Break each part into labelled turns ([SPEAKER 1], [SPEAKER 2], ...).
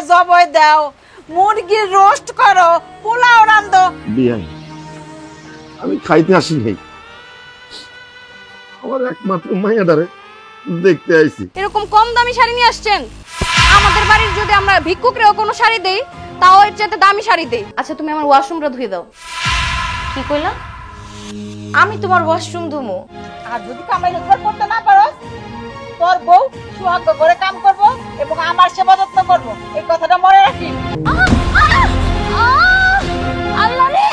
[SPEAKER 1] জবাই দাও, মুরগির রোস্ট করো, পোলাও রান্ধো।
[SPEAKER 2] বিয়াই, আমি খাইতে আসি নাই, আমার একমাত্র মাইয়াটারে দেখতে আইছি।
[SPEAKER 3] এরকম কম দামি শাড়ি নিয়ে আসছেন? আমাদের বাড়ির যদি আমরা ভিক্ষুকরেও কোনো শাড়ি দেই, তাও এর চেয়ে দামি শাড়ি দেই। আচ্ছা তুমি আমার ওয়াশরুমটা ধুয়ে দাও।
[SPEAKER 4] কি কইলা? আমি তোমার ওয়াশরুম ধুমু?
[SPEAKER 1] আর যদি কামাই রোজগার করতে না পারো, তোর বউ সুহাগ করে কাম করবো এবং আমার সেবা যত্ন করবো, এই কথাটা মনে রাখি।
[SPEAKER 3] আল্লাহ রে,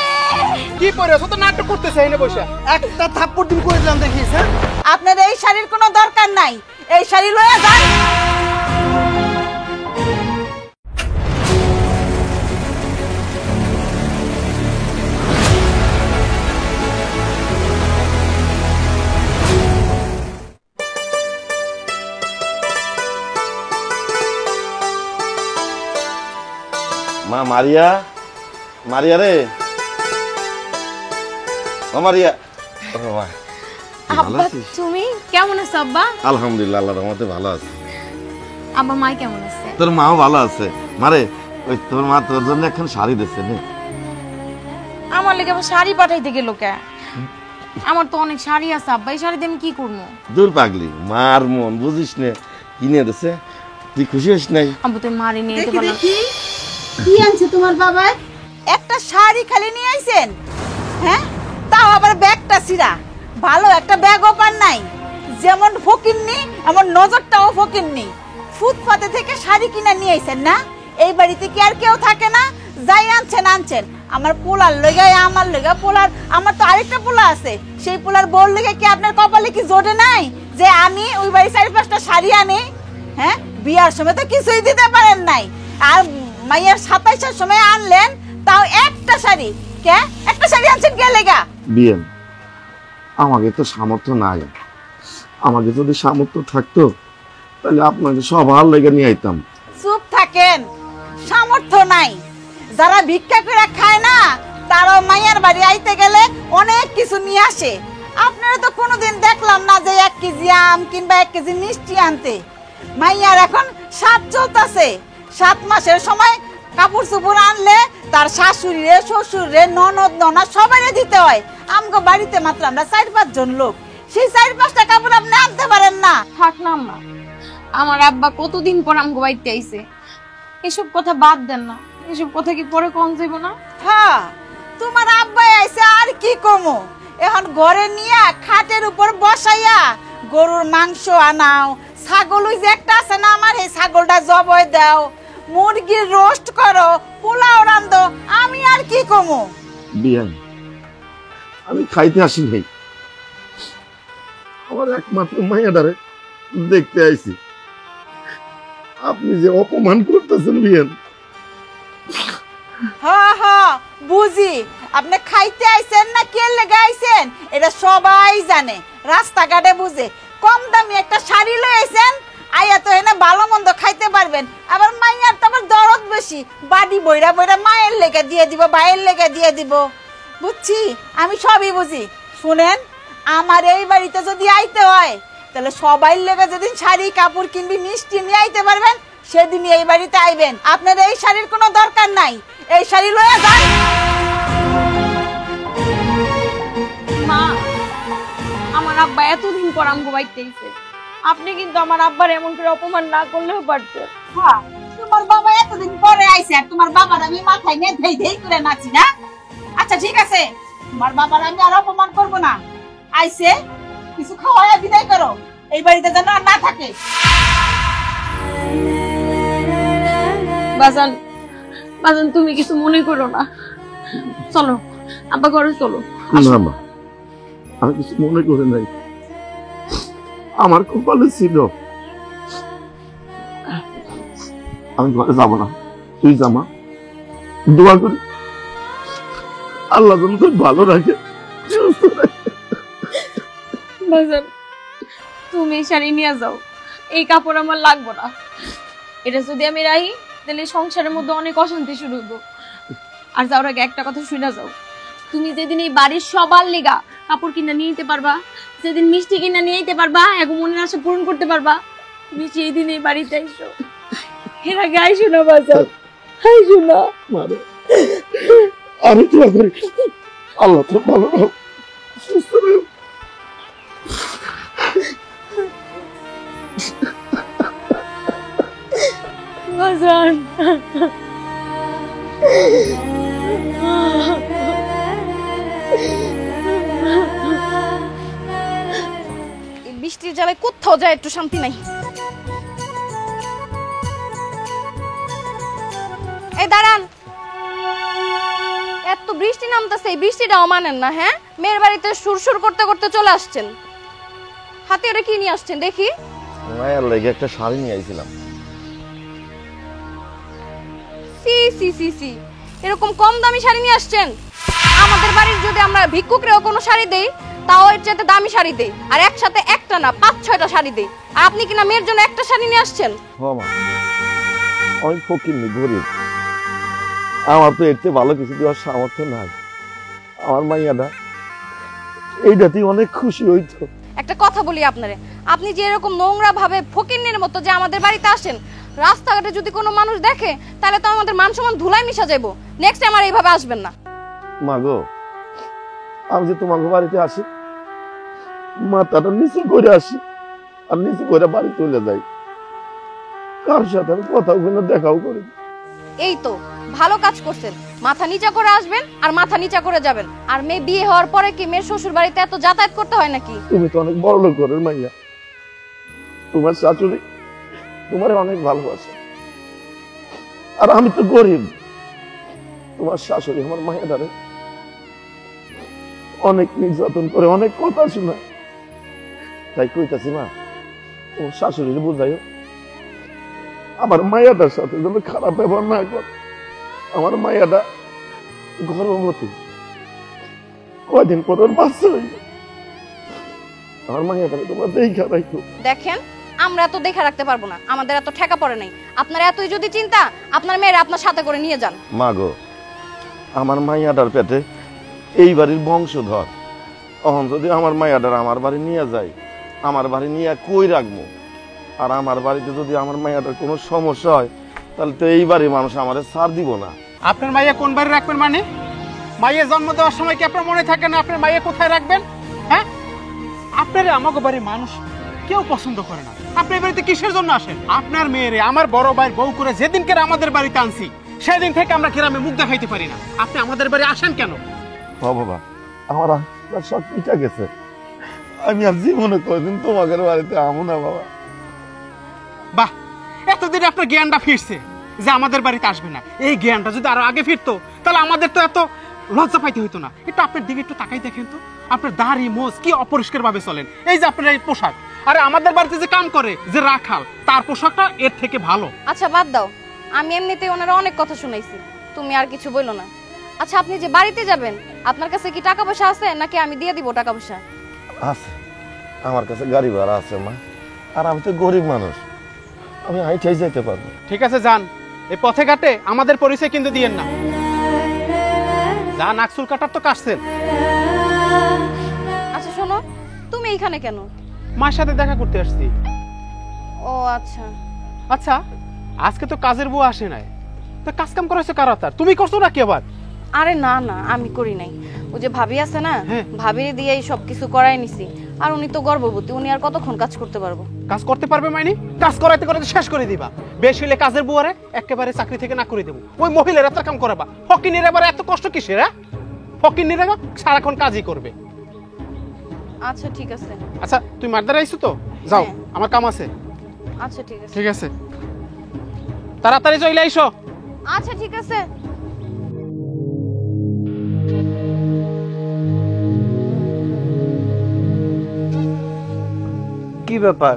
[SPEAKER 5] কি পরে তো নাটক করতেছে এনে বসে একটা থাপ্পড় দিন করে দিলাম দেখিস। হ্যাঁ,
[SPEAKER 1] আপনার এই শাড়ির কোনো দরকার নাই, এই শাড়ি লয়ে যান।
[SPEAKER 2] মা মারিয়া, মারিয়া রে, ও মারিয়া। ও মা, ভালো
[SPEAKER 3] আব্বা
[SPEAKER 2] আছিস?
[SPEAKER 3] তুমি কেমন আছো আব্বা?
[SPEAKER 2] আলহামদুলিল্লাহ, আল্লাহর রহমতে ভালো আছে।
[SPEAKER 3] আব্বা মা কেমন আছে?
[SPEAKER 2] তোর মাও ভালো আছে। মারে, ওই তোর মা তোর জন্য এখন শাড়ি দিচ্ছে নে।
[SPEAKER 3] আমার লেগে আবার শাড়ি পাঠাইতে গেল কে? আমার তো অনেক শাড়ি আছে আব্বা, এই শাড়ি দিয়ে আমি কি করবো?
[SPEAKER 2] দূর পাগলি, মার মন বুঝিস নে, কিনে দিছে, তুই খুশি হইস নাই?
[SPEAKER 3] আব্বু তুই মারি নিয়ে যেতে পারো?
[SPEAKER 1] কি আনছে তোমার বাবা? একটা শাড়ি খালি নিয়ে আইছেন, হ্যাঁ, তাও আবার ব্যাগটা ছিঁড়া। ভালো একটা ব্যাগও পান নাই। যেমন ফকিন্নি, আমার নজরটাও ফকিন্নি। ফুটপাতে থেকে শাড়ি কিনা নিয়ে আইছেন না? এই বাড়িতে কি আর কেউ থাকে না? যাই আনছেন আনছেন। আমার পোলার লইগা, আমার লইগা পোলার, আমার তো আরেকটা পোলা আছে, সেই পোলার বোর লইগা কি আপনার কপালে কি জোটে নাই যে আমি ওই বাড়ি 4-5টা শাড়ি আনি? হ্যাঁ, বিয়ার সময় তো কিছুই দিতে পারেন নাই, আর মাইয়ার 27-এর সময় আনলেন, তাও একটা শাড়ি। কে একটা শাড়ি আনছেন কে লেগা?
[SPEAKER 2] বিয়েন, আমাকে তো সামর্থ্য নাই। আমাকে যদি সামর্থ্য থাকতো তাহলে আপনাকে সবার লেগে নিয়ে আইতাম।
[SPEAKER 1] চুপ থাকেন, সামর্থ্য নাই। যারা ভিক্ষা করে খায় না, তারাও মাইয়ার বাড়ি আইতে গেলে অনেক কিছু নিয়ে আসে। আপনারা তো কোনোদিন দেখলাম না যে 1 কেজি আম কিংবা 1 কেজি মিষ্টি আনতে। মাইয়ার এখন 7 চলতেছে, 7 মাসের সময় কাপড় চোপড় আনলে তার শাশুড়ি রে, শ্বশুর রে, ননদ ননা সবাই দিতে হয়। আমগো বাড়িতে মাত্র আমরা 4-5 জন লোক, সেই 4-5টা কাপড় আপনি আনতে পারেন না।
[SPEAKER 3] থাক না আম্মা, আমার আব্বা কতদিন পর আমগো বাড়িতে আইছে, এসব কথা বাদ দেন না। এসব কথা কি পরে কম যাইব না?
[SPEAKER 1] হ্যাঁ, তোমার আব্বা আইছে আর কি কমো। এখন ঘরে নিয়ে খাটের উপর বসাইয়া গরুর মাংস আনাও, ছাগল ওই যে একটা আছে না আমার, এই ছাগলটা জবাই দাও, মুরগির রোস্ট করো, পোলাও রান্ধো, আমি আর কি কমো।
[SPEAKER 2] বিয়ান, আমি খাইতে আসি নাই, আমার একমাত্র মাইয়াটারে দেখতে আইছি। আপনি যে অপমান করতেছেন বিয়ান।
[SPEAKER 1] হ্যাঁ হ্যাঁ, বুঝি আপনি খাইতে আইছেন না কে লেগে আইছেন এটা সবাই জানে, রাস্তাঘাটে বুঝে। কম দামি একটা শাড়ি লয়ে আইছেন, আইয়া তো এনে ভালো মন্দ খাইতে পারবেন। আবার মাইয়ার তো আবার দরদ বেশি, বাড়ি বইরা বইরা মায়ের লেগে দিয়ে দিব, ভাইয়ের লেগে দিয়ে দিব। বুঝছি, আমি সবই বুঝি। শুনেন, আমার এই বাড়িতে যদি আইতে হয়, তাহলে সবাই লেগে যেদিন শাড়ি কাপড় কিনবি, মিষ্টি নিয়ে আইতে পারবেন, সেদিনই এই বাড়িতে আইবেন। আপনার এই শাড়ির কোনো দরকার নাই, এই শাড়ি লয়ে যান।
[SPEAKER 3] মা, আমার আব্বা এতদিন পর আমগো বাড়িতে আইছে, আপনি কিন্তু আমার আব্বার এমন করে অপমান না করলেও পারতেন।
[SPEAKER 1] হ্যাঁ, তোমার বাবা এতদিন পরে আইছে, আর তোমার বাবার আমি মাথায় নিয়ে ধেই ধেই করে নাচি না? আচ্ছা ঠিক আছে, তোমার বাবার আমি আর অপমান করব না। আইছে, কিছু খাওয়ায় বিদায় করো, এই বাড়িতে যেন আর না থাকে।
[SPEAKER 3] বাজান, বাজান তুমি কিছু মনে করো না, চলো আব্বা ঘরে চলো।
[SPEAKER 2] না মা, আমি কিছু মনে করে নাই, আমার কপালে ছিল। আমি ঘরে যাব না, তুই জামা, দোয়া করি আল্লাহ যেন তোর ভালো রাখে, সুস্থ রাখে।
[SPEAKER 3] বাজান, তুমি এই শাড়ি নিয়ে যাও, এই কাপড় আমার লাগবে না। এটা যদি আমি রাখি তাহলে সংসারের মধ্যে অনেক অশান্তি শুরু হইব। আর যাওয়ার আগে একটা কথা শুনে যাও, তুমি যেদিন এই বাড়ির সবার লেগা কাপড় কিনা নিয়ে নিতে পারবা, যেদিন মিষ্টি কিনা নিয়ে নিতে পারবা, এক মনের আশা পূরণ করতে পারবা, তুমি সেই দিন এই বাড়িতে আইসো। এর আগে আইসো না বাজার, আইসো না।
[SPEAKER 2] মারে আমি দোয়া করি আল্লাহ তো ভালো রাখো, সুস্থ রাখো।
[SPEAKER 3] বাজার
[SPEAKER 4] এই বৃষ্টির জ্বালায় কোথাও যায় একটু শান্তি নাই। এই দাঁড়ান, এত বৃষ্টি নামতেছে, এই বৃষ্টিটাও মানেন না? হ্যাঁ, মেয়ের বাড়িতে সুরসুর করতে করতে চলে আসছেন। হাতে ওটা কি নিয়ে আসছেন দেখি?
[SPEAKER 2] মায়ের লেগে একটা শাড়ি নিয়ে আইছিলাম।
[SPEAKER 4] সি সি সি সি, এরকম কম দামি শাড়ি নিয়ে আসছেন? আমাদের বাড়ির যদি আমরা ভিক্ষুকরেও কোনো শাড়ি দেই, তাও এর চাইতে দামি শাড়ি দেই, আর একসাথে একটা না 5-6টা শাড়ি দেই। আর আপনি কিনা মেয়ের জন্য একটা শাড়ি নিয়ে আসছেন?
[SPEAKER 2] মা আমি ফকিরনি, গরিব, আমার তো এর চেয়ে ভালো কিছু দেওয়ার সামর্থ্য নাই। আমার মাইয়াটা এইটাতেই অনেক খুশি হইতো।
[SPEAKER 4] একটা কথা বলি আপনারে, আপনি যে এরকম নোংরা ভাবে ফকিন্নের মতো যে আমাদের বাড়িতে আসেন, রাস্তাঘাটে যদি কোনো মানুষ দেখে তাহলে তো আমাদের মান সম্মান ধুলায় মিশা যাবো। নেক্সট টাইম আর এইভাবে আসবেন না।
[SPEAKER 2] মা গো, আমি যে তোমাকে বাড়িতে আসি, মাথাটা নিচু করে আসি আর নিচু করে বাড়ি চলে যাই, কার সাথে আমি কথাও বলে দেখাও করি।
[SPEAKER 4] এই তো ভালো কাজ করছেন, মাথা নিচা করে আসবেন আর মাথা নিচা করে যাবেন। আর মেয়ে বিয়ে হওয়ার পরে কি মেয়ের শ্বশুর বাড়িতে এত যাতায়াত করতে হয় নাকি?
[SPEAKER 2] তুমি তো অনেক বড় লোক ঘরের মাইয়া, তোমার শাশুড়ি তোমার অনেক ভালোবাসে, আর আমি তো গরিব। তোমার শাশুড়ি আমার মায়েরারে অনেক নির্যাতন করে, অনেক কথা শোনায়। তাই কইতাছি মা, তোমার শাশুড়ির বুঝাইও আমার মায়াটার সাথে যেন খারাপ ব্যবহার না কর। আমার মায়াটা গর্ভবতী, কয়দিন পর ওর বাচ্চা হইবে। আমার মায়াটারে তোমরা দেখা রাখো।
[SPEAKER 4] দেখেন, আমরা এত দেখা রাখতে পারবো না, আমাদের এত ঠেকা পড়ে নাই। আপনার এতই যদি চিন্তা, আপনার মেয়েরা আপনার সাথে করে নিয়ে যান।
[SPEAKER 2] মা গো, আমার মাইয়াটার পেটে এই বাড়ির বংশধর, তখন যদি আমার মাইয়াটার আমার বাড়ি নিয়ে যায়, আমার বাড়ি নিয়ে কই রাখবো? আর আমার বাড়িতে যদি আমার মাইয়াটার কোনো সমস্যা হয়, তাহলে তো এই বাড়ির মানুষ আমাদের ছাড় দিব না।
[SPEAKER 5] আপনার মাইয়া কোন বাড়ি রাখবেন মানে? মাইয়া জন্ম দেওয়ার সময় কি আপনার মনে থাকে না আপনার মাইয়া কোথায় রাখবেন? হ্যাঁ, আপনার আমাকে বাড়ির মানুষ কেউ পছন্দ করে না। আপনি এই বাড়িতে কিসের জন্য আসেন? আপনার মেয়েরে আমার বড় ভাইয়ের বউ করে যেদিনকে আমাদের বাড়িতে আনছি, সেদিন থেকে আমরা গ্রামে মুখ দেখাইতে পারি না। আপনি আমাদের বাড়ি আসেন কেন?
[SPEAKER 2] বাবা, আমার আশা সব পিঠা গেছে, আমি আর জীবনে কোনদিন তোমাদের বাড়িতে আমু না বাবা।
[SPEAKER 5] বাহ, এতদিন আপনার জ্ঞানটা ফিরছে যে আমাদের বাড়িতে আসবে না। এই জ্ঞানটা যদি আরো আগে ফিরতো, তাহলে আমাদের তো এত লজ্জা পাইতে হইতো না। একটু আপনার দিকে একটু তাকাই দেখেন তো, আপনার দাড়ি মোজ কি অপরিষ্কার ভাবে চলেন। এই যে আপনার এই পোশাক, আরে আমাদের বাড়িতে যে কাম করে যে রাখাল, তার পোশাকটা এর থেকে ভালো।
[SPEAKER 4] আচ্ছা বাদ দাও, আমি এমনিতেই ওনারা অনেক কথা শুনাইছি, তুমি আর কিছু বলো না। আচ্ছা, আপনি যে বাড়িতে যাবেন, আপনার কাছে কি টাকা পয়সা আছে নাকি আমি দিয়ে দিব টাকা পয়সা?
[SPEAKER 2] আছে, আমার কাছে গাড়ি ভাড়া আছে মা, আর আমি তো গরিব মানুষ, আমি হাইটাই যাইতে পারবো।
[SPEAKER 5] ঠিক আছে, যান। এই পথে ঘাটে আমাদের পরিচয় কিন্তু দিয়েন না। যান, আকসুল কাটার তো কাটছেন।
[SPEAKER 4] আচ্ছা শোনো, তুমি এইখানে কেন?
[SPEAKER 5] মার সাথে দেখা করতে আসছি।
[SPEAKER 4] ও আচ্ছা।
[SPEAKER 5] আচ্ছা, আজকে তো কাজের বউ আসে নাই, তো কাজ কাম করেছে কারা? তার তুমি করছো নাকি আবার?
[SPEAKER 4] আরে না না, আমি করি নাই। ও যে ভাবি আছে না,
[SPEAKER 5] হ্যাঁ।
[SPEAKER 4] ভাবিরে দিয়েই সবকিছু করাই নিছি। আর উনি তো গর্ভবতী, উনি আর কতক্ষণ কাজ করতে পারবো?
[SPEAKER 5] কাজ করতে পারবে মানে? কাজ করাইতে করাইতে শেষ করে দিবা। বেশি হলে কাজের বুয়ারে একেবারে চাকরি থেকে না করে দেবো। ওই মহিলার এত কাম করাবা। ফকিনের এবার এত কষ্ট কিসের? হ্যাঁ, ফকিনের সারাক্ষণ কাজই করবে।
[SPEAKER 4] আচ্ছা ঠিক আছে।
[SPEAKER 5] আচ্ছা, তুই মারদার আইছো তো? যাও,
[SPEAKER 4] হ্যাঁ।
[SPEAKER 5] আমার কাম আছে।
[SPEAKER 4] আচ্ছা ঠিক আছে।
[SPEAKER 5] ঠিক আছে, তাড়াতাড়ি চলে আইসো।
[SPEAKER 4] আচ্ছা ঠিক আছে।
[SPEAKER 6] কি ব্যাপার,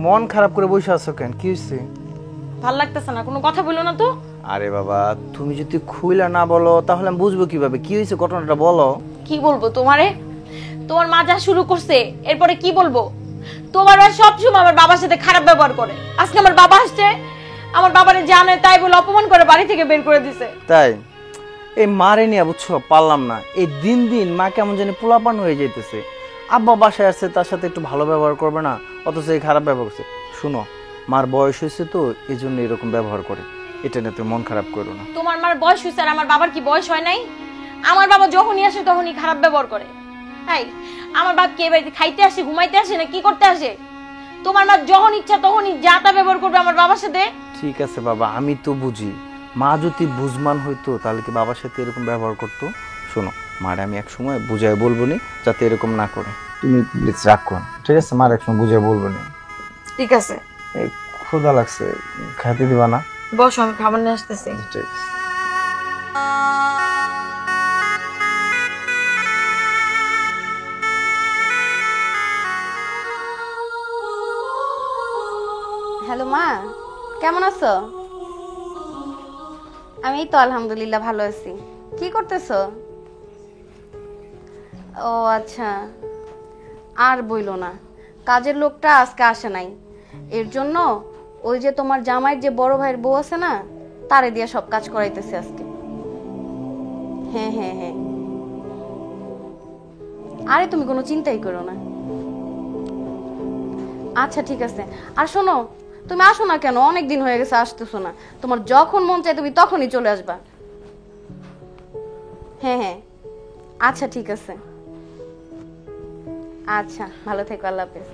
[SPEAKER 6] মন খারাপ করে বসে আছো কেন? কি হয়েছে?
[SPEAKER 3] ভাল লাগতেছে না, কোনো কথা বলো না তো।
[SPEAKER 6] আরে বাবা, তুমি যদি খুইলা না বলো তাহলে আমি বুঝবো কিভাবে? কি হয়েছে, ঘটনাটা বলো।
[SPEAKER 3] কি বলবো তোমারে? তোমার মা যা শুরু করছে, এরপরে কি বলবো? তোমার মা সবসময় আমার বাবার সাথে খারাপ ব্যবহার করে। আজকে আমার বাবা আসছে, আমার বাবারে জানে তাই বলে অপমান করে বাড়ি থেকে বের করে দিছে।
[SPEAKER 6] তাই এই মারে নিয়ে বুঝছো পারলাম না। এই দিন দিন মা কেমন জানি পোলাপান হয়ে যাইতেছে। আব্বা বাসায় আসছে, তার সাথে একটু ভালো ব্যবহার করবে না, অথচ এই খারাপ ব্যবহার করছে। শুনো, মার বয়স হয়েছে তো এই জন্য এরকম ব্যবহার করে। এটা নিয়ে তুমি মন খারাপ করো না।
[SPEAKER 3] তোমার মার বয়স হয়েছে আর আমার বাবার কি বয়স হয় নাই? আমার বাবা যখনই আসে তখনই খারাপ ব্যবহার করে। তাই আমার বাপ কি বাড়িতে খাইতে আসে, ঘুমাইতে আসে না কি করতে আসে? তোমার মা যখন ইচ্ছা তখনই যা তা ব্যবহার করবে আমার বাবার সাথে।
[SPEAKER 6] ঠিক আছে বাবা, আমি তো বুঝি। মা যদি বুঝমান হইতো তাহলে কি বাবার সাথে এরকম ব্যবহার করতো? শোনো, মারে আমি এক সময় বুঝাই বলবো নি যাতে এরকম না করে। তুমি প্লিজ রাখো, ঠিক আছে? মার এক সময় বুঝাই বলবো নি।
[SPEAKER 3] ঠিক আছে,
[SPEAKER 6] এই ক্ষুধা লাগছে, খাইতে দিবা না?
[SPEAKER 3] বসো, আমি খাবার নিয়ে আসতেছি।
[SPEAKER 6] ঠিক আছে।
[SPEAKER 4] হ্যালো মা, কেমন আছো? আমি তো আলহামদুলিল্লাহ ভালো আছি। কি করতেছো? ও আচ্ছা, আর বইলো না, কাজের লোকটা আজকে আসে নাই। এর জন্য ওই যে তোমার জামাইয়ের যে বড় ভাইয়ের বউ আছে না, তারে দিয়ে সব কাজ করাইতেছে আজকে। হ্যাঁ হ্যাঁ হ্যাঁ, আরে তুমি কোনো চিন্তাই করো না। আচ্ছা ঠিক আছে। আর শোনো, তুমি আসো না কেন? অনেক দিন হয়ে গেছে আসতেছো না। তোমার যখন মন চায় তুমি তখনই চলে আসবা। হ্যাঁ হ্যাঁ, আচ্ছা ঠিক আছে। আচ্ছা, ভালো থেকো, আল্লাহ হাফেজ।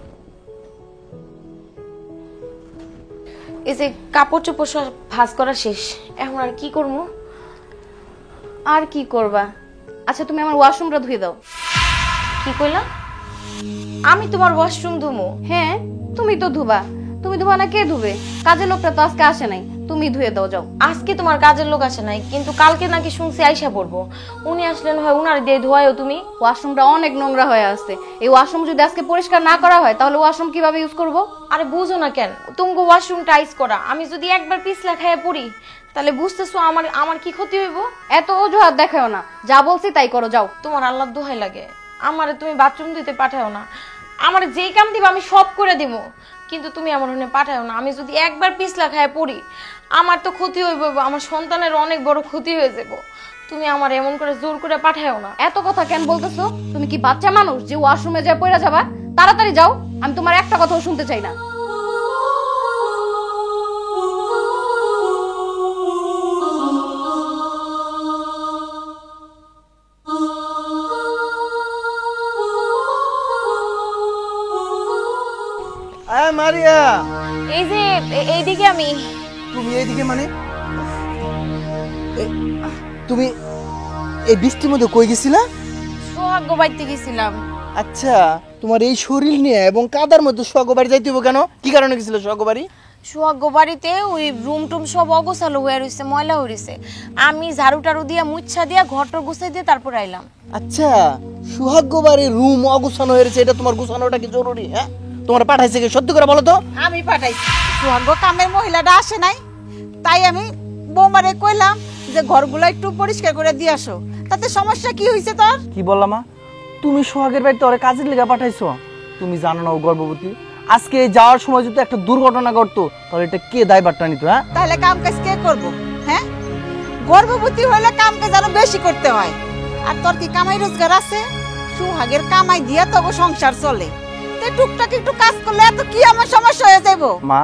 [SPEAKER 3] এই যে কাপড় চোপড় সব ভাঁজ করা শেষ, এখন আর কি করবো?
[SPEAKER 4] আর কি করবা? আচ্ছা তুমি আমার ওয়াশরুমটা ধুয়ে দাও।
[SPEAKER 3] কি কইলা? আমি তোমার ওয়াশরুম ধুমো?
[SPEAKER 4] হ্যাঁ, তুমি তো ধুবা। তুমি ধুবা না, কে ধুবে? কাজের লোকটা তো আজকে আসে নাই, তুমি ধুয়ে দাও যাও।
[SPEAKER 3] আজকে তোমার কাজের লোক আসে নাই, কিন্তু কালকে নাকি শুনছি আইসা পড়বো। উনি আসলেন হয় উনার দিয়ে ধোয়ায়ও তুমি।
[SPEAKER 4] ওয়াশরুমটা অনেক নোংরা হয়ে আছে। এই ওয়াশরুম যদি আজকে পরিষ্কার না করা হয় তাহলে ওয়াশরুম কিভাবে ইউজ করব?
[SPEAKER 3] আরে বুঝো না কেন, তুমি ওয়াশরুম টাইস করা, আমি যদি একবার পিছলা খাইয়া পড়ি তাহলে বুঝতেছো আমার আমার কি ক্ষতি হইব?
[SPEAKER 4] এত অজুহাত দেখাও না, যা বলছি তাই করো যাও।
[SPEAKER 3] তোমার আল্লাহর দোহাই লাগে, আমারে তুমি বাথরুম দিতে পাঠাও না। আমার যেই কাম দিবা আমি সব করে দিব, কিন্তু তুমি আমার ওখানে পাঠাও না। আমি যদি একবার পিছলা খাইয়া পড়ি আমার তো ক্ষতি হইব, আমার সন্তানের অনেক বড় ক্ষতি হয়ে যাব। তুমি আমার এমন করে জোর করে পাঠাও না।
[SPEAKER 4] এত কথা কেন বলতেছো? তুমি কি বাচ্চা মানুষ যে ওয়াশরুমে যা পড়া যাবা? তাড়াতাড়ি যাও, আমি তোমার একটা কথাও শুনতে চাই না।
[SPEAKER 6] মারিয়া,
[SPEAKER 3] এই যে এইদিকে আমি।
[SPEAKER 6] তুমি এইদিকে মানে? তুমি এই বৃষ্টির মধ্যে কই গেছিলা?
[SPEAKER 3] সোহাগ বাড়িতে গেছিলাম।
[SPEAKER 6] আচ্ছা, তোমার এই শরীর নিয়ে এবং কাদার মধ্যে সোহাগ বাড়ি যাইতে হবে কেন? কি কারণে গেছিল সোহাগ বাড়ি?
[SPEAKER 3] সোহাগ বাড়িতে ওই রুম টুম সব অগোছালো হয়ে রয়েছে, ময়লা হয়ে রয়েছে। আমি ঝাড়ু টাড়ু দিয়া মুচ্ছা দিয়া ঘরটা গুছাই দিয়ে তারপর আইলাম।
[SPEAKER 6] আচ্ছা, সোহাগ বাড়ির রুম অগোছানো হয়েছে, এটা তোমার গোছানোটা কি জরুরি? হ্যাঁ, তোমার পাঠাইছে কি? সত্যি করে বলো তো।
[SPEAKER 1] আমি পাঠাইছি, সোহাগ কামের মহিলাটা আসে নাই, তাই আমি বৌমারে কইলাম যে ঘরগুলো একটু পরিষ্কার করে দিয়ে আসো। তাতে সমস্যা কি হয়েছে তোর?
[SPEAKER 6] কি বললাম মা? তুমি সোহাগের বাড়িতে ওরে কাজের লেগে পাঠাইছো? তুমি জানো না ও গর্ভবতী? আজকে যাওয়ার সময় যদি একটা দুর্ঘটনা ঘটতো তাহলে এটা কে দায়ভারটা নিত? হ্যাঁ,
[SPEAKER 1] তাহলে কাম কাজ কে করবো? হ্যাঁ, গর্ভবতী হলে কাম কাজ আরো বেশি করতে হয়। আর তোর কি কামাই রোজগার আছে? সোহাগের কামাই দিয়া তো সংসার চলে, তো টুকটাক একটু কাজ করলে এত কি আমার সমস্যা হয়ে যাবো?
[SPEAKER 6] মা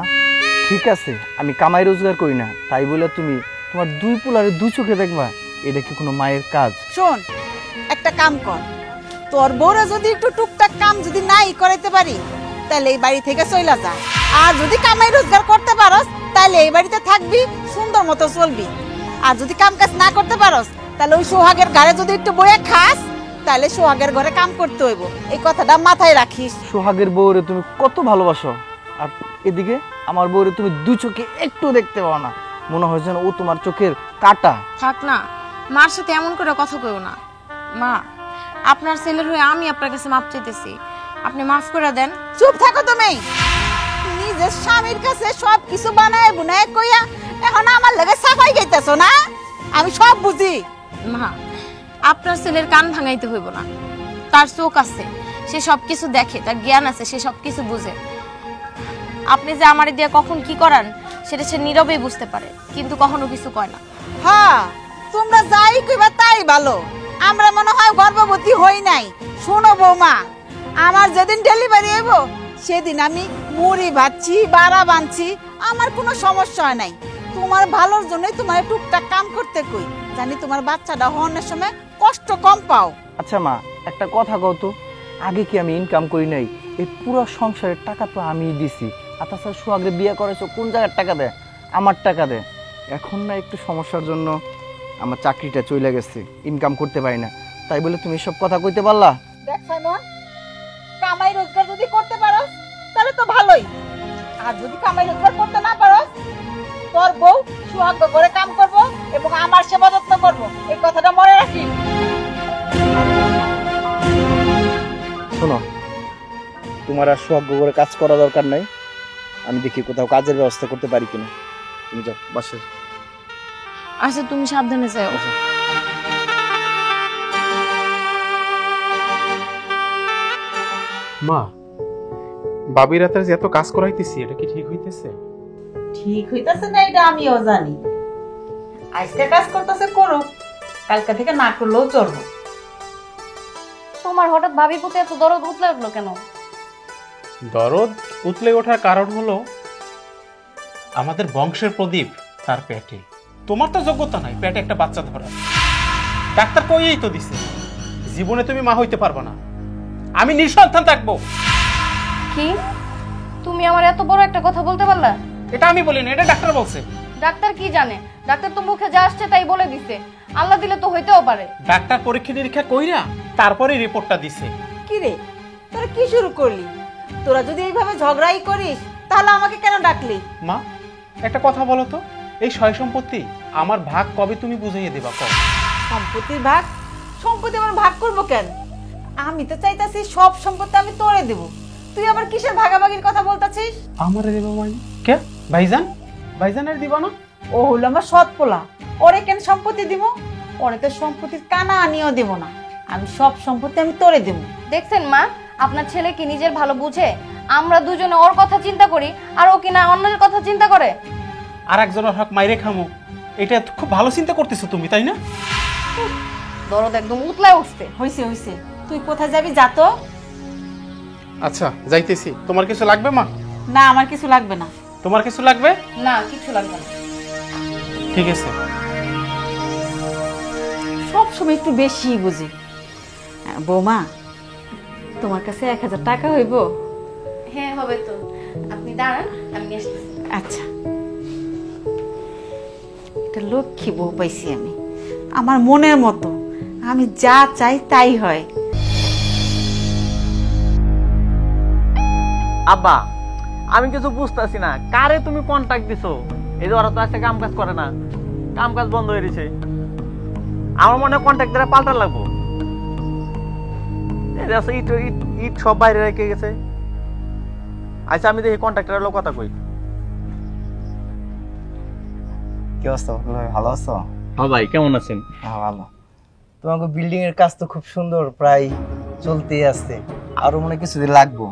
[SPEAKER 6] ঠিক আছে, আমি কামাই রোজগার করি না তাই বলে তুমি তোমার দুই পোলারে দুই চোখে দেখবা? এটা কি কোনো মায়ের কাজ?
[SPEAKER 1] শোন, একটা কাম কর, তোর বউরা যদি একটু টুকটাক কাম যদি নাই করাইতে পারি তাহলে এই বাড়ি থেকে চইলা যা। আর যদি কামাই রোজগার করতে পারস তাহলে এই বাড়িতে থাকবি, সুন্দর মতো চলবি। আর যদি কাম কাজ না করতে পারস তাহলে ওই সোহাগের ঘরে যদি একটু বয়ে খাস তাহলে সোহাগের ঘরে কাম করতে হইব। এই কথাটা মাথায় রাখিস।
[SPEAKER 6] সোহাগের বউরে তুমি কত ভালোবাসো, আর এদিকে আমার বউরে তুমি দুই চোখে একটু দেখতে পাও না। মনে হয় যেন ও তোমার চোখের কাটা।
[SPEAKER 3] থাক না, মার সাথে এমন করে কথা কইও না। মা, আপনার ছেলের হয়ে আমি আপনার কাছে মাপ চাইতেছি, আপনি মাফ করে দেন।
[SPEAKER 1] চুপ থাকো তুমি। নিজের স্বামীর কাছে সব কিছু বানায় বুনায় কইয়া এখন আমার লাগে সাফাই গাইতেছো না? আমি সব বুঝি।
[SPEAKER 3] মা, আপনার ছেলের কান ভাঙাইতে হইব না, তার চোখ আছে, সে সব কিছু দেখে, তার জ্ঞান আছে, সে সব কিছু বুঝে। আপনি যে আমারে দিয়ে কখন কি করান সেটা সে নীরবেই বুঝতে পারে, কিন্তু কখনো কিছু কয় না।
[SPEAKER 1] হ্যাঁ, তোমরা যাই কইবা তাই ভালো। আমরা মনে হয় গর্ভবতী হই নাই। শোনো বৌমা, আমার যেদিন ডেলিভারি হইব সেদিন আমি মুড়ি ভাজছি বাড়া বানছি, আমার কোনো সমস্যা হয় নাই। তোমার ভালোর জন্যই তোমার টুকটাক কাম করতে কই, জানি তোমার বাচ্চাটা হওয়ার সময় কষ্ট কম পাও।
[SPEAKER 6] আচ্ছা মা, একটা কথা কও তো, আগে কি আমি ইনকাম করি নাই? এই পুরো সংসারের টাকা তো আমিই দিছি। আর তাছাড়া সোহাগরে বিয়ে করেছো, কোন জায়গার টাকা দেয়? আমার টাকা দেয়। এখন না একটু সমস্যার জন্য আমার চাকরিটা চলে গেছে, ইনকাম করতে পারি না, তাই বলে তুমি এসব কথা কইতে পারলা?
[SPEAKER 1] দেখ সাইমন, কামাই রোজগার যদি করতে পারো তাহলে তো ভালোই, আর যদি কামাই রোজগার করতে না পারো, তোর বউ সুহাগ করে কাম করব এবং আমার সেবা যত্ন করব, এই কথাটা মনে রাখিস।
[SPEAKER 6] শোনো, তোমার আর সোহাগ করে কাজ করা দরকার নাই। আমি দেখি কোথাও কাজের ব্যবস্থা করতে পারি কিনা। তুমি যাও বাসে।
[SPEAKER 3] আচ্ছা তুমি সাবধানে যাও।
[SPEAKER 5] মা, বাবির রাতে যে এত কাজ করাইতেছি, এটা কি ঠিক হইতেছে?
[SPEAKER 1] ঠিক হইতাছে না এটা আমিও জানি। আজকে কাজ করতেছে করুক, কালকে থেকে না করলেও চলবো।
[SPEAKER 4] তোমার হঠাৎ ভাবির প্রতি এত দরদ উঠলে উঠলো কেন?
[SPEAKER 5] দরদ উতলে ওঠার কারণ হলো আমাদের বংশের প্রদীপ তার পেটে। তোমার তো যোগ্যতা নাই পেটে একটা বাচ্চা ধরার। ডাক্তার কইয়েই তো দিছে জীবনে তুমি মা হইতে পারবে না, আমি নিঃসন্তান থাকবো।
[SPEAKER 4] কি তুমি আমার এত বড় একটা কথা বলতে পারলা?
[SPEAKER 5] এটা আমি বলিনি, এটা ডাক্তার বলছে।
[SPEAKER 4] ডাক্তার কি জানে? ডাক্তার তো মুখে যা আসছে তাই বলে দিছে। আল্লাহ দিলে তো হইতেও পারে।
[SPEAKER 5] ডাক্তার পরীক্ষা নিরীক্ষা কইরা তারপরে রিপোর্টটা দিছে।
[SPEAKER 1] কি রে, তোরা কি শুরু করলি? তোরা যদি এইভাবে ঝগড়াই করিস তাহলে আমাকে কেন ডাকলি?
[SPEAKER 5] মা একটা কথা বলো তো, এই সয় সম্পত্তি আমার ভাগ কবে তুমি বুঝাইয়ে দেবা? কবে?
[SPEAKER 1] সম্পত্তির ভাগ? সম্পত্তি আমার ভাগ করবো কেন? আমি তো চাইতাছি সব সম্পত্তি আমি তোরে দেব। তুই আবার কিসের ভাগাভাগির কথা বলতাছিস?
[SPEAKER 5] আমারে দেবা মানে কে? ভাইজান? ভাইজানের দিবা না?
[SPEAKER 1] ও হলো আমার সৎ পোলা, ওরে কেন সম্পত্তি দিব? ওরে তো সম্পত্তির কানা আনিও দেব না, আমি সব সম্পত্তি আমি তোরে দেব।
[SPEAKER 4] দেখছেন মা, আপনার ছেলে কি নিজের ভালো বুঝে? আমরা দুজনে ওর কথা চিন্তা করি আর ও কিনা অন্যের কথা চিন্তা করে।
[SPEAKER 5] আর একজনের হক মাইরে খামো, এটা খুব ভালো চিন্তা করতেছো তুমি, তাই না?
[SPEAKER 4] দরদ একদম উতলায় উঠছে।
[SPEAKER 1] হইছে হইছে, তুই কোথায় যাবি যা তো।
[SPEAKER 5] আচ্ছা যাইতেছি। তোমার কিছু লাগবে মা?
[SPEAKER 1] না আমার কিছু লাগবে না।
[SPEAKER 5] তোমার কিছু লাগবে?
[SPEAKER 4] না কিছু লাগবে না।
[SPEAKER 5] ঠিক আছে।
[SPEAKER 1] সব সময় একটু বেশি বুঝি। বৌমা, তোমার কাছে 1000 টাকা হইব?
[SPEAKER 4] হ্যাঁ হবে তো, আপনি দাঁড়ান আমি নিয়ে আসতেছি।
[SPEAKER 1] আচ্ছা, একটা লক্ষ্মী বউ পাইছি আমি, আমার মনের মতো, আমি যা চাই তাই হয়।
[SPEAKER 7] আব্বা, আমি কিছু বুঝতেছি না, কারে তুমি কন্টাক্ট দিছো? এই যে ওরা তো আজকে কাম কাজ করে না, কাম কাজ বন্ধ হয়ে গেছে। আমার মনে হয় কন্টাক্ট দ্বারা পাল্টা লাগবো। এই যে আছে ইট ইট ইট সব বাইরে রেখে গেছে। আচ্ছা আমি দেখি কন্ট্রাক্টরের লোক কথা কই।
[SPEAKER 6] কি অবস্থা? ভালো আছো?
[SPEAKER 7] হ্যাঁ ভাই, কেমন আছেন?
[SPEAKER 6] হ্যাঁ ভালো। তোমাকে বিল্ডিং এর কাজ তো খুব সুন্দর, প্রায় চলতেই আছে, আরো মনে হয় কিছুদিন লাগবো।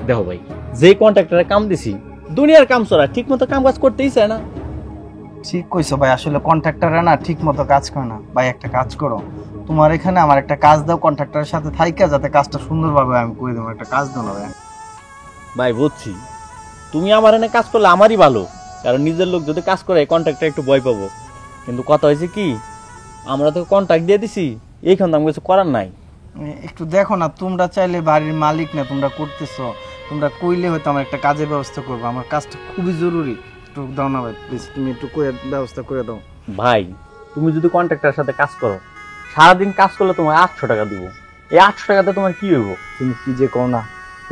[SPEAKER 7] দেখো ভাই, যে কন্ট্রাক্টরে কাম দিছি দুনিয়ার কাম চলা, ঠিক মতো কাম কাজ করতেই চায় না।
[SPEAKER 6] ঠিক কইছো ভাই, আসলে কন্ট্রাক্টররা না ঠিক মতো কাজ করে না। ভাই একটা কাজ করো, তোমার এখানে আমার একটা কাজ দাও কন্ট্রাক্টরের সাথে থাইকা, যাতে কাজটা সুন্দরভাবে আমি করে দেবো। একটা কাজ দাও না ভাই।
[SPEAKER 7] ভাই বুঝছি, তুমি আমার এনে কাজ করলে আমারই ভালো, কারণ নিজের লোক যদি কাজ করে কন্ট্রাক্টর একটু ভয় পাবো। কিন্তু কথা হয়েছে কি, আমরা তো কন্ট্রাক্ট দিয়ে দিছি, এইখান তো আমি কিছু করার নাই।
[SPEAKER 6] একটু দেখো না, তোমরা চাইলে বাড়ির মালিক না, তোমরা করতেছো, তোমরা কইলে হয়তো আমার একটা কাজের ব্যবস্থা করবো। আমার কাজটা খুবই জরুরি, একটু দাও না ভাই প্লিজ, তুমি একটু করে ব্যবস্থা করে দাও।
[SPEAKER 7] ভাই তুমি যদি কন্ট্রাক্টরের সাথে কাজ করো, সারাদিন কাজ করলে তোমার 800 টাকা দিব। এই 800 টাকাতে তোমার কি হইব?
[SPEAKER 6] তুমি কি যে কও না,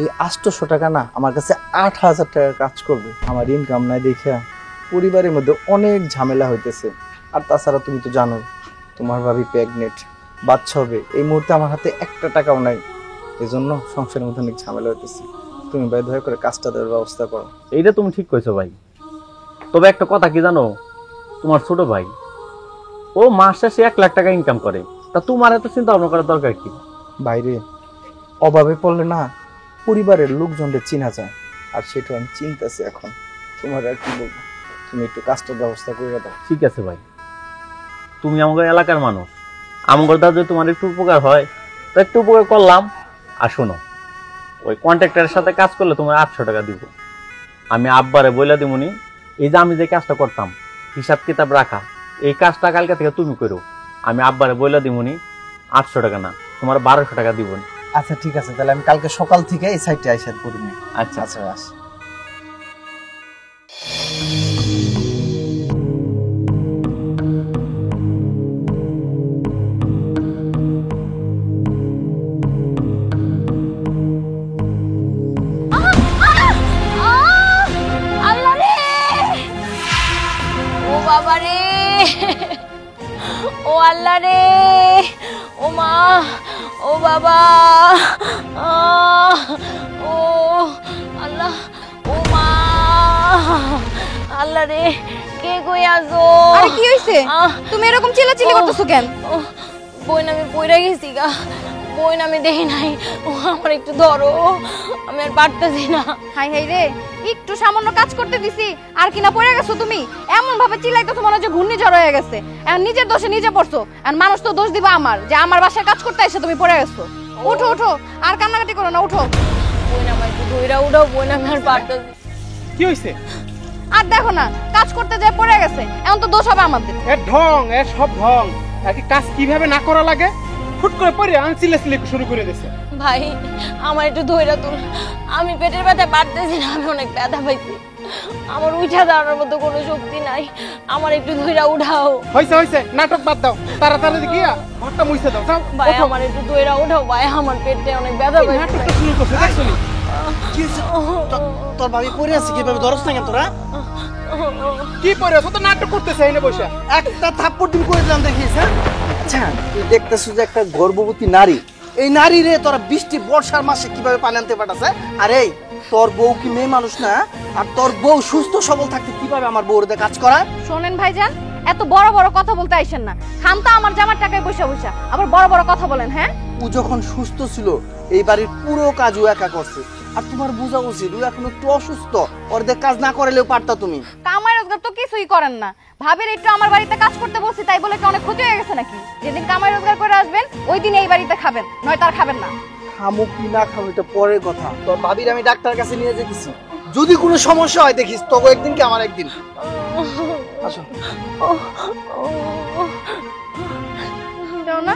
[SPEAKER 6] এই 800 টাকা না আমার কাছে 8000 টাকা কাজ করবে। আমার ইনকাম নাই দেখা পরিবারের মধ্যে অনেক ঝামেলা হইতেছে। আর তাছাড়া তুমি তো জানো তোমার ভাবি প্রেগনেন্ট, বাচ্চা হবে। এই মুহূর্তে আমার হাতে 1 টাকাও নাই, এই জন্য সংসারের মধ্যে অনেক ঝামেলা হইতেছে। তুমি ভাই দয়া করে কাজটা দেওয়ার ব্যবস্থা করো।
[SPEAKER 7] এইটা তুমি ঠিক কইছো ভাই, তবে একটা কথা কি জানো, তোমার ছোট ভাই ও মাস শেষে 1 লাখ টাকা ইনকাম করে, তা তোমার এত চিন্তা ভাবনা করার দরকার কি?
[SPEAKER 6] বাইরে অভাবে পড়লে না পরিবারের লোকজনদের চিনা যায়, আর সেটা আমি চিন্তাছি এখন। তোমার আর কি বলবো, তুমি একটু কাজটার ব্যবস্থা করে দাও।
[SPEAKER 7] ঠিক আছে ভাই, তুমি আমাদের এলাকার মানুষ, আমাদের দ্বারা যদি তোমার একটু উপকার হয় তো একটু উপকার করলাম। আর শোনো, ওই কন্ট্রাক্টরের সাথে কাজ করলে তোমার 800 টাকা দিব। আমি আব্বারে বইলা দিমুনি, এই যে আমি যে কাজটা করতাম হিসাব কিতাব রাখা, এই কাজটা কালকে থেকে তুমি করো। আমি আব্বারে বইলা দিমুনি 800 টাকা না, তোমার 1200 টাকা দিব।
[SPEAKER 6] আচ্ছা ঠিক আছে, তাহলে আমি কালকে সকাল থেকে এই সাইডে আইসা করবো।
[SPEAKER 7] আচ্ছা
[SPEAKER 6] আচ্ছা আস।
[SPEAKER 3] আল্লাহ রে, ও বাবা রে, ও আল্লাহ রে, ও মা, ও বাবা, ও আল্লাহ, ও মা, আল্লাহ রে, কে কই আছো?
[SPEAKER 4] আরে কি হইছে? তুমি এরকম চিল্লাচিল্লি করতেছো কেন?
[SPEAKER 3] বোন আমি পইরা গেছি গা, বোন আমি দেখি নাই, ও আমার একটু ধরো, আমি আর পারতেছি না।
[SPEAKER 4] হাই হাই রে, একটু সামান্য কাজ করতে দিছি আর কিনা পড়ে গেছো তুমি? এমন ভাবে চিল্লাইতেছো মনে হচ্ছে ঘূর্ণিঝড় হয়ে গেছে। এখন নিজের দোষে নিজে পড়ছো, আর মানুষ তো দোষ দিবা আমার, যে আমার বাসায় কাজ করতে এসে তুমি পড়ে গেছো। উঠো উঠো, আর কান্নাকাটি করো না, উঠো।
[SPEAKER 3] বোন আমার একটু ধইরা উঠাও, বোন আমি আর পারতেছি।
[SPEAKER 5] কি হইছে?
[SPEAKER 4] আর দেখো না, কাজ করতে যায় পড়ে গেছে, এখন তো দোষ হবে আমাদের।
[SPEAKER 5] এ ঢং, এ সব ঢং। আর কি কাজ কিভাবে না করা লাগে, ফুট করে পড়ে আনসিলেসলি শুরু করে দিয়েছে।
[SPEAKER 3] ভাই আমার একটু ধইরা তুল, আমি পেটের ব্যথা পারতেছি না, আমি অনেক ব্যথা পাইছি, আমার উঠা দাঁড়ানোর মতো কোনো শক্তি নাই, আমার একটু ধইরা উঠাও।
[SPEAKER 5] হইছে হইছে, নাটক বাদ দাও, তাড়াতাড়ি গিয়া ঘরটা মুছে দাও। যাও
[SPEAKER 3] ভাই
[SPEAKER 5] ওঠো।
[SPEAKER 3] আমার একটু ধইরা উঠাও ভাই, আমার পেটে অনেক ব্যথা
[SPEAKER 5] এই
[SPEAKER 3] পাইছে।
[SPEAKER 5] নাটকটা শুরু করছে দেখছো নি?
[SPEAKER 8] তোর ভাবি পড়ে আছে, কিভাবে ধরস না কেন তোরা?
[SPEAKER 5] কি পরে আছো? তো নাটক করতেছে এনে বসে।
[SPEAKER 8] একটা থাপ্পড় তুমি করে দিলাম, দেখিস। হ্যাঁ আচ্ছা, তুই দেখতেছিস যে একটা গর্ভবতী নারী, এই নারী রে তোরা বৃষ্টি বর্ষার মাসে কিভাবে পানি আনতে পাঠাছে? আরে তোর বউ কি মেয়ে মানুষ না? আর তোর বউ সুস্থ সবল থাকতে কিভাবে আমার বউর দিয়ে কাজ করায়?
[SPEAKER 4] শোনেন ভাইজান, এত বড় বড় কথা বলতে আইসেন না। খামতা আমার জামার টাকায় বসে বসে আবার বড় বড় কথা বলেন। হ্যাঁ,
[SPEAKER 8] ও যখন সুস্থ ছিল এই বাড়ির পুরো কাজ ও একা করছে, আর তোমার বোঝা উচিত ও এখন একটু অসুস্থ, ওর দিয়ে কাজ না করালেও পারতা তুমি।
[SPEAKER 4] কামাই রোজগার তো কিছুই করেন না। ভাবির একটু আমার বাড়িতে কাজ করতে বলছি, তাই বলে কি অনেক ক্ষতি হয়ে গেছে নাকি? যেদিন কামাই রোজগার করে আসবেন ওই দিন এই বাড়িতে খাবেন, নয় তার খাবেন না।
[SPEAKER 8] খামো কি না খামো এটা পরের কথা। তোর ভাবির আমি ডাক্তার কাছে নিয়ে যেতেছি, যদি কোনো সমস্যা হয় দেখিস, তবে একদিন কি আমার একদিন। আসো।
[SPEAKER 4] দাও না,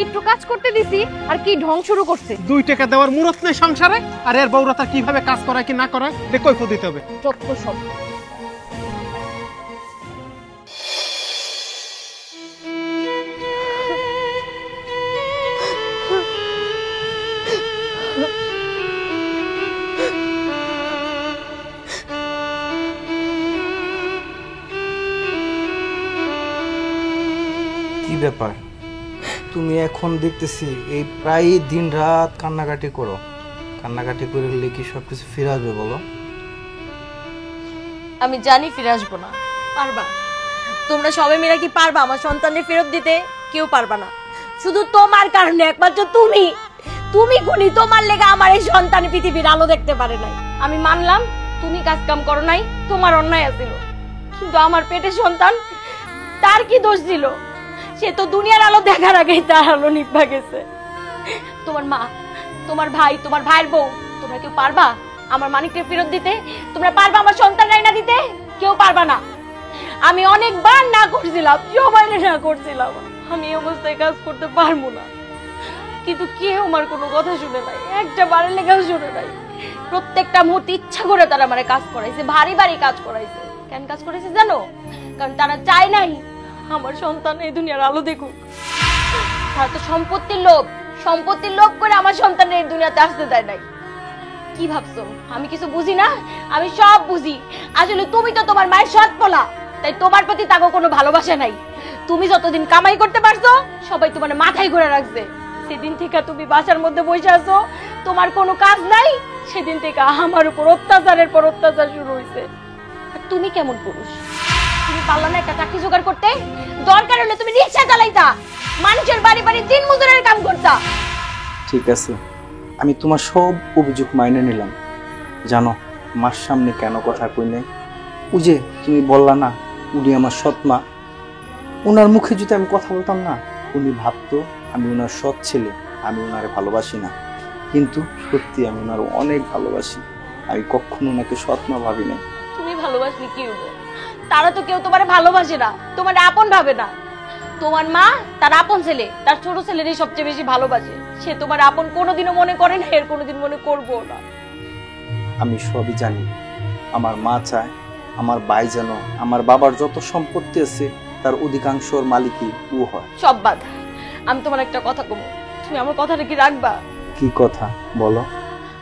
[SPEAKER 4] একটু কাজ করতে দিছি আর কি ঢং শুরু করছে।
[SPEAKER 5] 2 টাকা দেওয়ার মুরত নেই সংসারে, আর এর বউরা তার কিভাবে কাজ করায় কি না করায় কৈফিয়ত দিতে হবে।
[SPEAKER 4] যত সব।
[SPEAKER 6] কি ব্যাপার, তুমি এখন দেখতেছি এই প্রায় দিন রাত কান্নাকাটি করো। কান্নাকাটি করলে কি সবকিছু ফিরে আসবে বলো?
[SPEAKER 3] আমি জানি ফিরে আসবো না। পারবা তোমরা সবাই মিলে কি পারবা আমার সন্তানের ফেরত দিতে? কেউ পারবা না, শুধু তোমার কারণে, একমাত্র তুমি। তুমি গুণী, তোমার লেগে আমার এই সন্তান পৃথিবীর আলো দেখতে পারে নাই। আমি মানলাম তুমি কাজ কাম করো নাই, তোমার অন্যায় আছিল, কিন্তু আমার পেটের সন্তান, তার কি দোষ ছিল? সে তো দুনিয়ার আলো দেখার আগেই তার আলো নিভা গেছে। তোমার মা, তোমার ভাই, তোমার ভাইয়ের বউ, তোমরা কেউ পারবা আমার মানিককে ফেরত দিতে? তোমরা পারবা আমার সন্তান রাইনা দিতে? কেউ পারবা না। আমি অনেকবার না করছিলাম, সবাই না করছিলাম, আমি এই অবস্থায় কাজ করতে পারবো না, কিন্তু কেউ আমার কোনো কথা শুনে নাই, একটা বারের লেগাও শুনে নাই। প্রত্যেকটা মুহূর্তে ইচ্ছা করে তারা আমার কাজ করাইছে, ভারী ভারী কাজ করাইছে। কেন কাজ করাইছে জানো? কারণ তারা চায় নাই আমার সন্তান এই দুনিয়ার আলো দেখুক। তারা তো সম্পত্তির লোভ করে আমার সন্তানের এই দুনিয়াতে আসতে দেয় নাই। কি ভাবছো আমি কিছু বুঝি না? আমি সব বুঝি। আসলে তুমি তো তোমার মায়ের সৎ পোলা, তাই তোমার প্রতি তাকে কোনো ভালোবাসা নাই। তুমি যতদিন কামাই করতে পারছো সবাই তোমার মাথায় ঘুরে রাখছে। সেদিন থেকে তুমি বাসার মধ্যে বসে আছো, তোমার কোনো কাজ নাই, সেদিন থেকে আমার উপর অত্যাচারের পর অত্যাচার শুরু হয়েছে। আর তুমি কেমন পুরুষ? তুমি পারলা না একটা চাকরি জোগাড় করতে? দরকার হলে তুমি রিক্সা চালাইতা, মানুষের বাড়ি বাড়ি দিন মজুরের কাম করতা।
[SPEAKER 6] ঠিক আছে, আমি তোমার সব অভিযোগ মাইনে নিলাম। জানো মার সামনে কেন কথা কই নাই? ওই যে তুমি বললা না উনি আমার সৎ মা, ওনার মুখে যদি আমি কথা বলতাম না, উনি ভাবতো আমি ওনার সৎ ছেলে, আমি ওনারে ভালোবাসি না। কিন্তু সত্যি আমি ওনার অনেক ভালোবাসি। আমি কখনো ওনাকে সৎ মা ভাবি নাই।
[SPEAKER 3] তুমি ভালোবাসলে কি হবো? তারা তো কেউ তোমারে ভালোবাসে না, তোমার আপন ভাবে না। তোমার মা তার আপন ছেলে, তার ছোট ছেলেরই সবচেয়ে বেশি ভালোবাসে। সে তোমার আপন কোনোদিনও মনে করে না, এর কোনোদিন মনে করবো না।
[SPEAKER 6] আমি সবই জানি। আমার মা চায় আমার ভাই যেন আমার বাবার যত সম্পত্তি আছে তার অধিকাংশর মালিকই ও হয়।
[SPEAKER 3] সব বাদ, আমি তোমার একটা কথা কমো, তুমি আমার কথাটা কি রাখবা?
[SPEAKER 6] কি কথা বলো?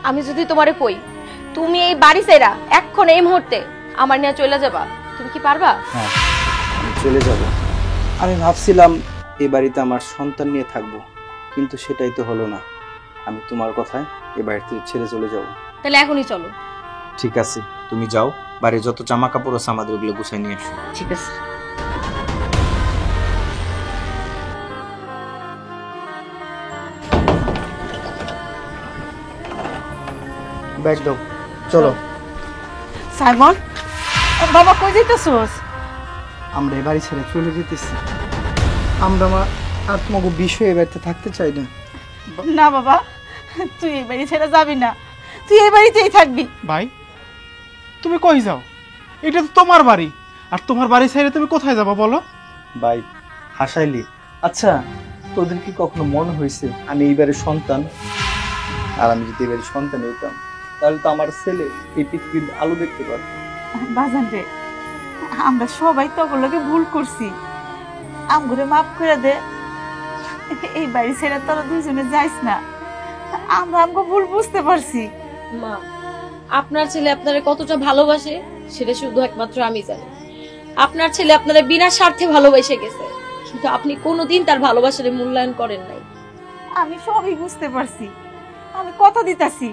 [SPEAKER 3] আমি যদি তোমারে কই তুমি এই বাড়ি ছেড়া এখন এই মুহূর্তে আমার নিয়ে চলে যাবা, তুমি কি পারবা?
[SPEAKER 6] হ্যাঁ, আমি চলে যাব। আমি ভাবছিলাম এই বাড়িতে আমার সন্তান নিয়ে থাকবো, কিন্তু সেটাই তো হলো না। আমি তোমার কথায় এই বাড়ি থেকে ছেড়ে চলে যাব।
[SPEAKER 3] তাহলে এখনই চলো।
[SPEAKER 6] ঠিক আছে, তুমি যাও, বাড়ির যত জামা কাপড় আছে আমাদের ওগুলো গুছাই নিয়ে আসো।
[SPEAKER 3] ঠিক আছে।
[SPEAKER 8] ব্যাগ দাও, চলো।
[SPEAKER 1] সাইমন, বাবা কই যাইতেছোস?
[SPEAKER 8] আমরা এ বাড়ি ছেড়ে চলে যেতেছি। আমরা আর তোমাকে বিষয়ে এ বাড়িতে থাকতে চাই না।
[SPEAKER 1] না বাবা, তুই এই বাড়ি ছেড়ে যাবি না, তুই এই বাড়িতেই থাকবি।
[SPEAKER 5] ভাই তুমি কই যাও? এটা তো তোমার বাড়ি, আর তোমার বাড়ি ছেড়ে তুমি কোথায় যাবো বলো?
[SPEAKER 6] ভাই হাসাইলি? আচ্ছা, তোদের কি কখনো মনে হয়েছে আমি এইবারের সন্তান? আর আমি যদি এবারে সন্তান হইতাম তাহলে তো আমার ছেলে এই পৃথিবীর আলো দেখতে পারত।
[SPEAKER 1] বাজান রে, আমরা সবাই তো ওগুলোকে ভুল করছি, আমগুলো মাফ করে দে। এই বাড়ি ছেড়ে তোরা দুজনে যাইস না, আমরা আমগো ভুল বুঝতে পারছি।
[SPEAKER 3] মা, আপনার ছেলে আপনারে কতটা ভালোবাসে সেটা শুধু একমাত্র আমি জানি। আপনার ছেলে আপনারে বিনা স্বার্থে ভালোবেসে গেছে, কিন্তু আপনি কোনোদিন তার ভালোবাসার মূল্যায়ন করেন নাই।
[SPEAKER 1] আমি সবই বুঝতে পারছি, আমি কথা দিতাছি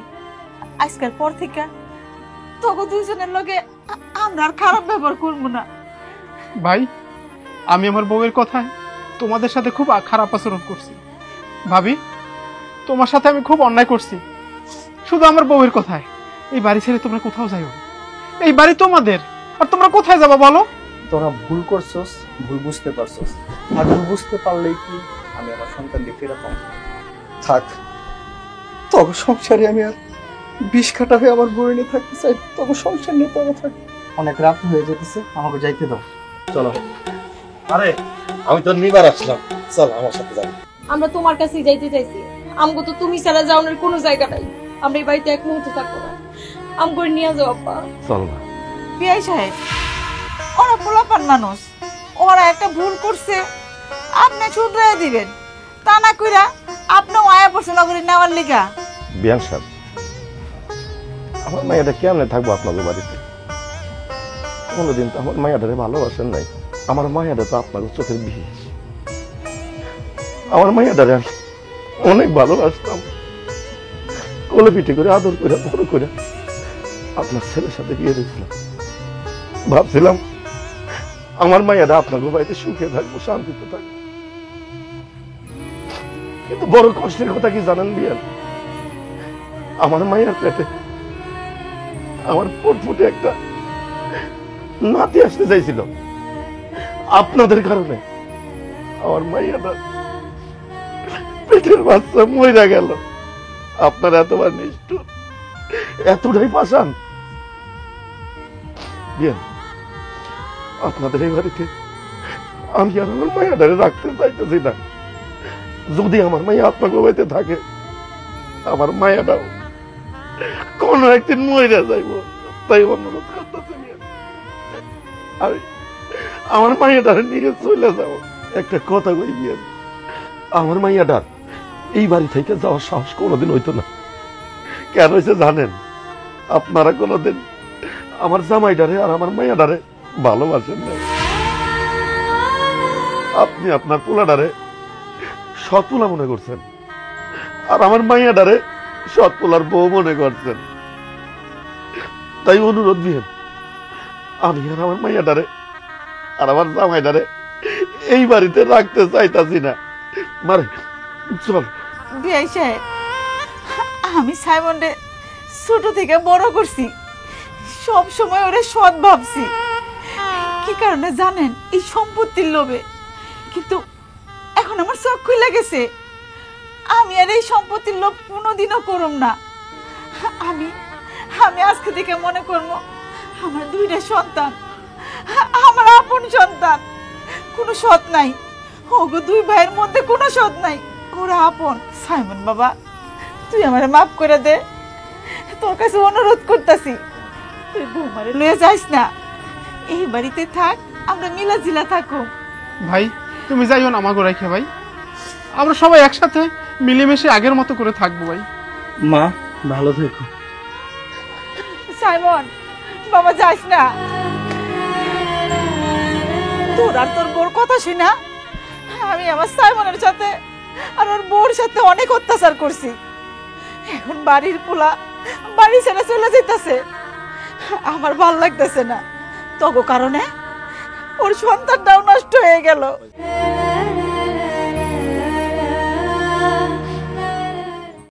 [SPEAKER 1] আজকের পর থেকে তোকে দুজনের লগে আমরা আর খারাপ ব্যবহার করবো না।
[SPEAKER 5] ভাই আমি আমার বউয়ের কথায় তোমাদের সাথে খুব খারাপ আচরণ করছি। ভাবি তোমার সাথে আমি খুব অন্যায় করছি, শুধু আমার বউয়ের কথায়। এই বাড়ি ছেড়ে তোমরা কোথাও যাইও না, এই বাড়ি তোমাদের, আর তোমরা কোথায় যাবা বলো?
[SPEAKER 6] তোরা ভুল করছস, ভুল বুঝতে পারছস। আর ভুল বুঝতে পারলেই কি আমি আমার সন্তানকে ফেরা পাবো? থাক, তবে সংসারে আমি আর বিষ কাটা হয়ে আমার বউ নিয়ে থাকতে চাই। তবে সংসার নিয়ে তোরা থাক। অনেক রাত হয়ে যেতেছে, আমাকে যাইতে দাও। চলো।
[SPEAKER 2] আরে আমি তো নিবার আসলাম, চল আমার সাথে যাও।
[SPEAKER 3] আমরা তোমার কাছেই যাইতে চাইছি, আমগো তো তুমি ছাড়া যাওয়ার কোনো জায়গা নাই। আমরা এই বাড়িতে এক মুহূর্তে থাকবো না, আমগো নিয়ে যাও আব্বা।
[SPEAKER 2] চল না।
[SPEAKER 1] বিআই সাহেব, ওরা পোলাপান মানুষ, ওরা একটা ভুল করছে, আপনি শুধরে দিবেন, তা না কইরা আপনি আয়া পড়ছেন করে নেওয়ার লিগা।
[SPEAKER 2] বিয়ান সাহেব, আমার মাইয়াটা কেমনে থাকবো আপনাদের বাড়িতে? কোনোদিন তো আমার মাইয়াটারে ভালোবাসেন নাই। আমার মাইয়াটা তো আপনাদের চোখের বিয়ে। আমার মাইয়াটারে আমি অনেক ভালোবাসতাম, কোলে পিঠে করে আদর করে বড় করে আপনার ছেলের সাথে বিয়ে দিয়েছিলাম। ভাবছিলাম আমার মাইয়াটা আপনাদের বাড়িতে সুখে থাকবো, শান্তিতে থাকবো। কিন্তু বড় কষ্টের কথা কি জানেন বিয়ান? আমার মায়ের পেটে আমার ফুটফুটে একটা নাতি আসতে চাইছিল, আপনাদের কারণে আমার মাইয়াটা পেটের বাচ্চা মইরা গেল। আপনার এতবার নিষ্ঠুর, এতটাই পাষাণ। বিয়ান, আপনাদের এই বাড়িতে আমি আর আমার মাইয়াটারে রাখতে চাইতেছি না। যদি আমার মাইয়া আপনাকে বাড়িতে থাকে, আমার মায়াটাও কোন একদিন মরে যাইব, তাই অনুরোধ করতেছি। আমি আমার মাইয়াটারে নিয়ে চলে যাব। একটা কথা কই গিয়ে, আমার মাইয়াটার এই বাড়ি থেকে যাওয়ার সাহস কোনোদিন হইতো না। কেন হয়েছে জানেন? আপনারা কোনোদিন আমার জামাইটারে আর আমার মাইয়াটারে ভালোবাসেন না। আপনি আপনার পোলাটারে সৎ পোলা মনে করছেন, আর আমার মাইয়াটারে সৎ পোলার বউ মনে করছেন। তাই অনুরোধ দিয়েন, আমি আর আমার মাইয়াটারে আর আমার জামাইটারে এই বাড়িতে রাখতে চাইতাছি না। মারে চল।
[SPEAKER 1] বিআই সাহেব, আমি সাইমনরে ছোট থেকে বড় করছি, সব সময় ওরে সৎ ভাবছি। কি কারণে জানেন? এই সম্পত্তির লোভে। কিন্তু এখন আমার চোখ খুলে গেছে, আমি আর এই সম্পত্তির লোভ কোনোদিনও করুম না। আমি আমি আজকে থেকে মনে করব আমার দুইটা সন্তান আমার আপন সন্তান, কোনো সৎ নাই, ওগো দুই ভাইয়ের মধ্যে কোনো সৎ নাই, ওরা আপন। সাইমন বাবা, তুই আমারে মাফ করে দে, তোর কাছে অনুরোধ করতেছি, তুই বৌমারে লয়ে যাস না, এই বাড়িতে থাক, আমরা মিলাজিলা থাকো।
[SPEAKER 5] ভাই তুমি যাইও না আমাকে রেখে ভাই, আমরা সবাই একসাথে মিলেমিশে আগের মতো করে থাকবো ভাই।
[SPEAKER 6] মা ভালো থেকো।
[SPEAKER 1] সাইমন বাবা, যাস না, তোর আর তোর বোর কথা শুনা আমি আমার সাইমনের সাথে আর ওর বোর সাথে অনেক অত্যাচার করছি। এখন বাড়ির পোলা বাড়ি ছেড়ে চলে যেতেছে, আমার ভাল লাগতেছে না, তগো কারণে ওর সন্তানটাও নষ্ট হয়ে গেল।